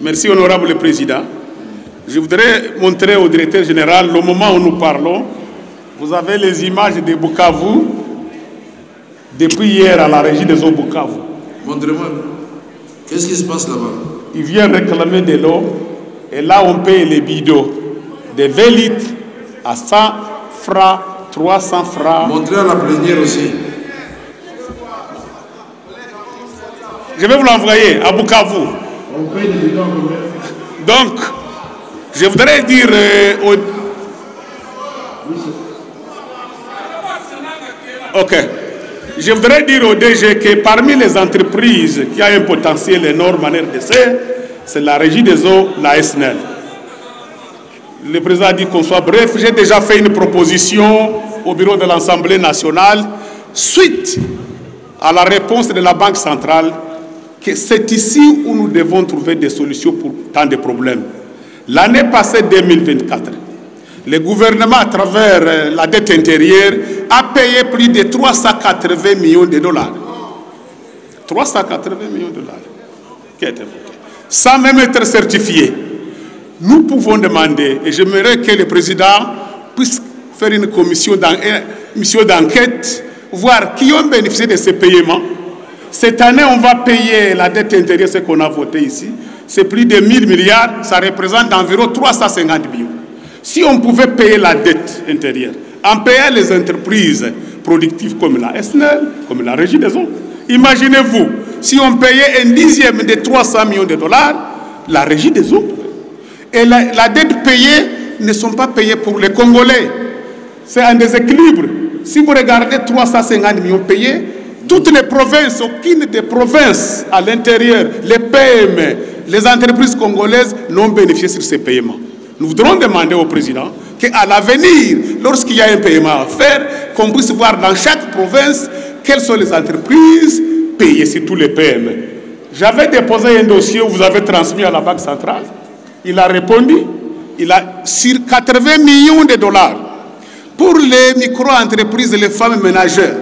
Merci, honorable président. Je voudrais montrer au directeur général, le moment où nous parlons, vous avez les images de Bukavu depuis hier à la régie des eaux Bukavu. Montrez-moi. Qu'est-ce qui se passe là-bas? Ils viennent réclamer de l'eau et là on paye les bidons de 20 litres à 100 francs, 300 francs. Montrez à la plénière aussi. Je vais vous l'envoyer à Bukavu. On paye les bidons combien? Donc, je voudrais dire Je voudrais dire au DG que parmi les entreprises qui ont un potentiel énorme en RDC, c'est la régie des eaux, la SNEL. Le président a dit qu'on soit bref. J'ai déjà fait une proposition au bureau de l'Assemblée nationale suite à la réponse de la Banque centrale que c'est ici où nous devons trouver des solutions pour tant de problèmes. L'année passée, 2024, le gouvernement, à travers la dette intérieure, a payé plus de 380 millions de dollars. 380 millions de dollars. Qui a été voté. Sans même être certifié. Nous pouvons demander, et j'aimerais que le président puisse faire une commission d'enquête, voir qui ont bénéficié de ces paiements. Cette année, on va payer la dette intérieure, ce qu'on a voté ici. C'est plus de 1000 milliards, ça représente environ 350 millions. Si on pouvait payer la dette intérieure, en payant les entreprises productives comme la SNEL, comme la Régie des eaux, imaginez-vous, si on payait un dixième de 300 millions de dollars, la Régie des eaux, et la dette payée ne sont pas payées pour les Congolais. C'est un déséquilibre. Si vous regardez 350 millions payés, toutes les provinces, aucune des provinces à l'intérieur, les PME, les entreprises congolaises n'ont bénéficié de ces paiements. Nous voudrons demander au président qu'à l'avenir, lorsqu'il y a un paiement à faire, qu'on puisse voir dans chaque province quelles sont les entreprises payées, surtout les PME. J'avais déposé un dossier où vous avez transmis à la Banque centrale. Il a répondu, il a sur 80 millions de dollars pour les micro-entreprises et les femmes ménagères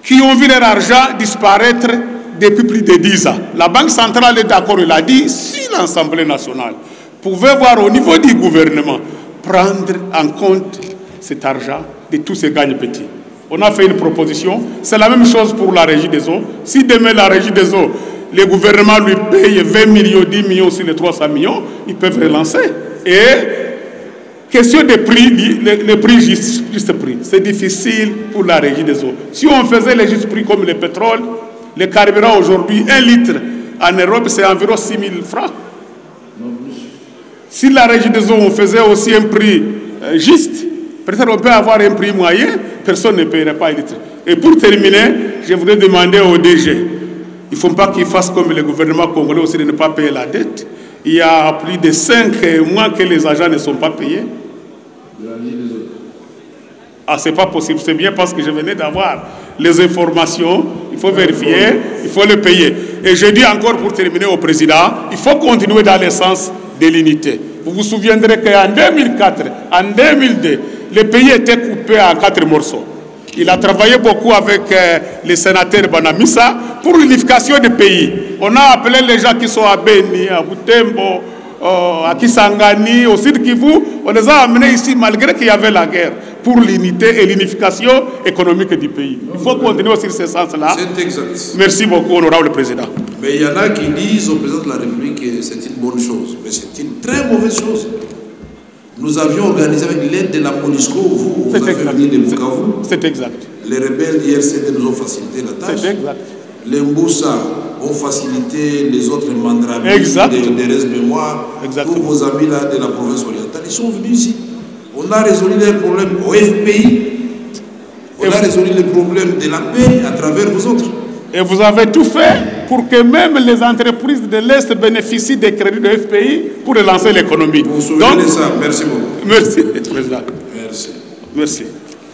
qui ont vu leur argent disparaître depuis plus de 10 ans. La Banque centrale est d'accord, il a dit, si l'Assemblée nationale pouvait voir au niveau du gouvernement prendre en compte cet argent de tous ces gagnes petits. On a fait une proposition, c'est la même chose pour la Régie des eaux. Si demain la Régie des eaux, le gouvernement lui paye 20 millions, 10 millions sur les 300 millions, ils peuvent relancer. Et question de prix, le prix juste prix. C'est difficile pour la Régie des eaux. Si on faisait les justes prix comme le pétrole, le carburant aujourd'hui, 1 litre en Europe, c'est environ 6 000 francs. Si la Régie des eaux, on faisait aussi un prix juste, peut-être on peut avoir un prix moyen, personne ne paierait pas 1 litre. Et pour terminer, je voudrais demander au DG, il ne faut pas qu'il fasse comme le gouvernement congolais aussi de ne pas payer la dette. Il y a plus de 5 mois que les agents ne sont pas payés. Ah, c'est pas possible. C'est bien parce que je venais d'avoir les informations. Il faut vérifier, il faut le payer. Et je dis encore pour terminer au président, il faut continuer dans le sens de l'unité. Vous vous souviendrez qu'en 2004, en 2002, le pays était coupé en 4 morceaux. Il a travaillé beaucoup avec les sénateurs Banamissa pour l'unification du pays. On a appelé les gens qui sont à Beni, à Butembo, à Kisangani, au Sud Kivu. On les a amenés ici malgré qu'il y avait la guerre pour l'unité et l'unification économique du pays. Il faut continuer sur ce sens-là. C'est exact. Merci beaucoup, honorable président. Mais il y en a qui disent au président de la République que c'est une bonne chose. Mais c'est une très mauvaise chose. Nous avions organisé avec l'aide de la MONUSCO, vous avez venu de Bukavu. C'est exact. Les rebelles d'IRCD nous ont facilité la tâche. C'est exact. Les Mboussa ont facilité les autres mandramis des restes mémoire. Tous vos amis là de la province orientale, ils sont venus ici. On a résolu les problèmes au FPI. On a résolu les problèmes de la paix à travers vous autres. Et vous avez tout fait pour que même les entreprises de l'Est bénéficient des crédits de FPI pour relancer l'économie. Vous vous souvenez de ça? Merci beaucoup. Merci, président. Merci. Merci.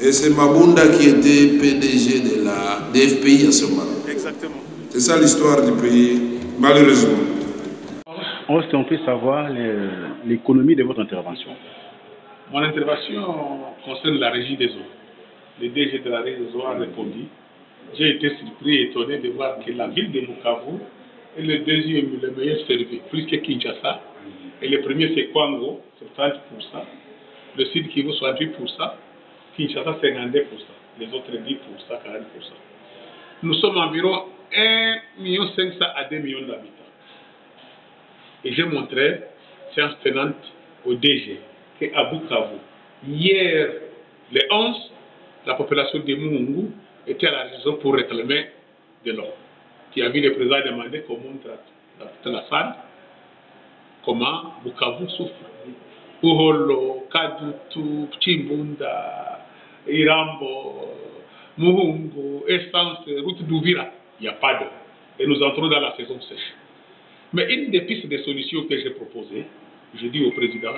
Et c'est Mabunda qui était PDG de la FPI à ce moment. Exactement. C'est ça l'histoire du pays, malheureusement. On peut savoir l'économie de votre intervention. Mon intervention concerne la Régie des eaux. Le DG de la Régie des eaux a répondu. J'ai été surpris et étonné de voir que la ville de Bukavu est le deuxième, le meilleur servi, plus que Kinshasa. Et le premier, c'est Kwango, c'est 30%. Le Sud Kivu, 68%. Kinshasa, 52%. Les autres, 10%, 40%. Nous sommes environ 1,5 million à 2 millions d'habitants. Et j'ai montré, séance tenante au DG, qu'à Bukavu, hier, le 11, la population de Mungu était à la raison pour réclamer de l'eau. Tu as vu le président demander qu'on montre dans la salle comment Bukavu souffre. Uholo, Kadutu, Chimbunda, Irambo, Muhungu, Essence, route d'Ouvira, il n'y a pas d'eau. Et nous entrons dans la saison sèche. Mais une des pistes de solutions que j'ai proposées, je dis au président,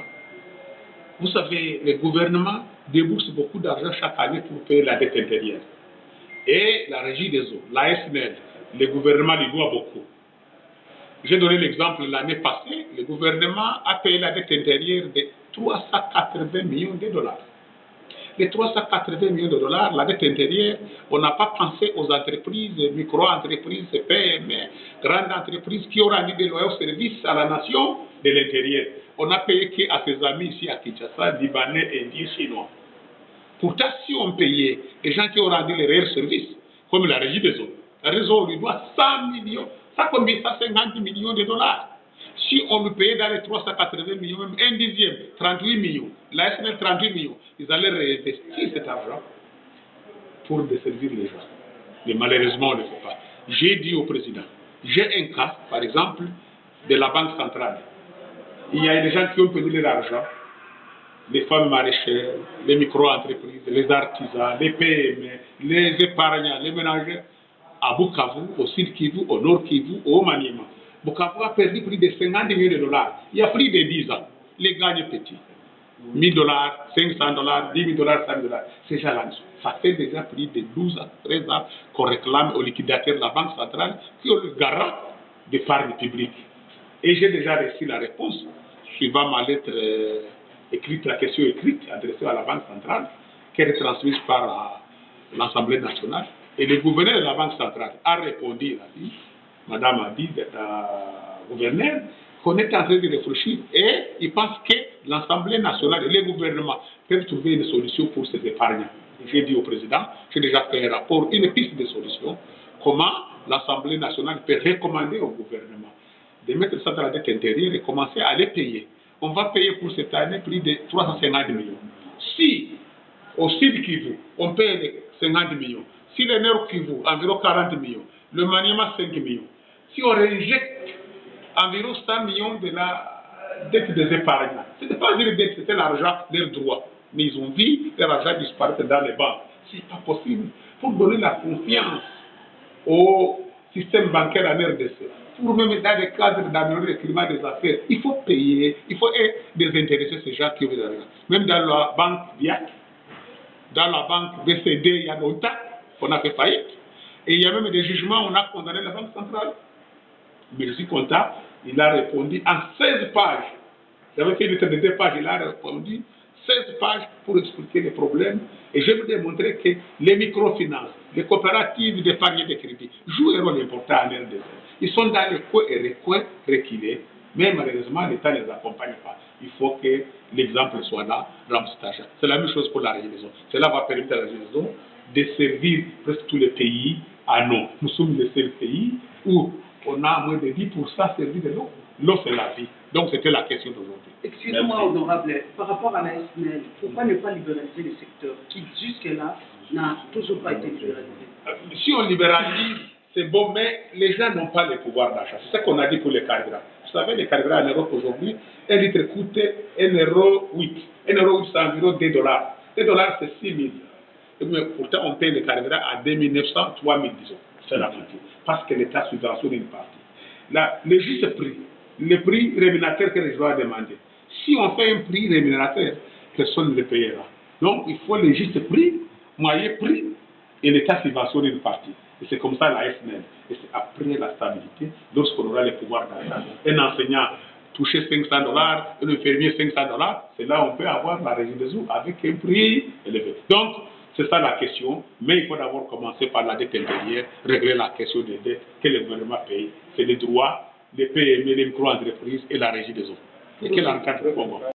vous savez, le gouvernement débourse beaucoup d'argent chaque année pour payer la dette intérieure. Et la régie des eaux, la SNEL, le gouvernement lui doit beaucoup. J'ai donné l'exemple l'année passée, le gouvernement a payé la dette intérieure de 380 millions de dollars. Les 380 millions de dollars, la dette intérieure, on n'a pas pensé aux entreprises, micro-entreprises, PME, grandes entreprises qui ont rendu des loyaux services à la nation de l'intérieur. On a payé qu'à ses amis ici à Kinshasa, Libanais, Indiens, Chinois. Pourtant, si on payait les gens qui ont rendu les réels services, comme la régie des eaux, la réseau lui doit 100 millions, ça combien 150 millions de dollars. Si on nous payait dans les 380 millions, même un dixième, 38 millions, la SNL 38 millions, ils allaient réinvestir cet argent pour desservir les gens. Mais malheureusement, on ne le fait pas. J'ai dit au président, j'ai un cas, par exemple, de la Banque centrale. Il y a des gens qui ont perdu leur argent, les femmes maraîchères, les micro-entreprises, les artisans, les PME, les épargnants, les ménagers, à Bukavu, au Sud Kivu, au Nord Kivu, au Maniema. Bukavu a perdu plus de 50 millions de dollars. Il y a plus de 10 ans. Les gagnent petits. 1000 dollars, 500 dollars, 10 000 dollars, 100 dollars. Ces gens-là, ça fait déjà plus de 12 ans, 13 ans qu'on réclame aux liquidateurs de la Banque centrale qui ont le garant d'épargne publique. Et j'ai déjà reçu la réponse suivant ma lettre écrite, la question écrite adressée à la Banque centrale, qui est transmise par l'Assemblée nationale. Et le gouverneur de la Banque centrale a répondu, il a dit, madame a dit, gouverneur, qu'on est en train de réfléchir et il pense que l'Assemblée nationale et les gouvernements peuvent trouver une solution pour ces épargnants. J'ai dit au président, j'ai déjà fait un rapport, une piste de solution, comment l'Assemblée nationale peut recommander au gouvernement de mettre ça dans la dette intérieure et commencer à les payer. On va payer pour cette année plus de 350 millions. Si au Sud Kivu, on paye les 50 millions, si le Nord Kivu, environ 40 millions, le Maniema 5 millions, si on réinjecte environ 100 millions de la dette des épargnants, ce n'est pas une dette, c'était l'argent, leurs droits. Mais ils ont vu leur argent disparaître dans les banques. Ce n'est pas possible. Pour donner la confiance au système bancaire en RDC, pour même dans le cadre d'améliorer le climat des affaires, il faut payer, il faut désintéresser ces gens qui ont de l'argent. Même dans la banque BIAC, dans la banque BCD, il y a longtemps qu'on a fait faillite. Et il y a même des jugements, on a condamné la Banque centrale. Mais je suis content, il a répondu en 16 pages. J'avais fait une lettre de 2 pages, il a répondu 16 pages pour expliquer les problèmes. Et je vais démontrer que les microfinances, les coopératives d'épargne et de crédit jouent un rôle important en RDC. Ils sont dans les coins et les coins reculés, mais malheureusement, l'État ne les accompagne pas. Il faut que l'exemple soit là, remplissage. C'est la même chose pour la région. Cela va permettre à la région de servir presque tous les pays en eau. Nous sommes le seul pays où on a moins de 10% servi de l'eau. L'eau, c'est la vie. Donc, c'était la question d'aujourd'hui. Excusez-moi, honorable, par rapport à la SNEL, pourquoi ne pas libéraliser le secteur qui, jusque-là, n'a toujours pas été libéralisé? Si on libéralise, c'est bon, mais les gens n'ont pas le pouvoir d'achat. C'est ce qu'on a dit pour les carburants. Vous savez, les carburants en Europe aujourd'hui, un litre coûte 1,08 €. 1,08 €, c'est environ 2 $. 2 $, c'est 6 000. Mais pourtant, on paye les carburants à 2 900, 3 000, disons. C'est la moitié. Parce que l'État subventionne une partie. Là, le juste prix, le prix rémunérateur que les gens ont demandé. Si on fait un prix rémunérateur, personne ne le payera. Donc, il faut le juste prix, moyen prix, et l'État subventionne une partie. Et c'est comme ça la SNEL. Et c'est après la stabilité, lorsqu'on aura le pouvoir d'achat. Un enseignant toucher 500 $, un infirmier 500 $, c'est là où on peut avoir la régie des eaux avec un prix élevé. Donc, C'est ça la question, mais il faut d'abord commencer par la dette intérieure, régler la question des dettes que le gouvernement paye. C'est les droits, les PME, les micro-entreprises et la régie des eaux. Et quel encadre Congo.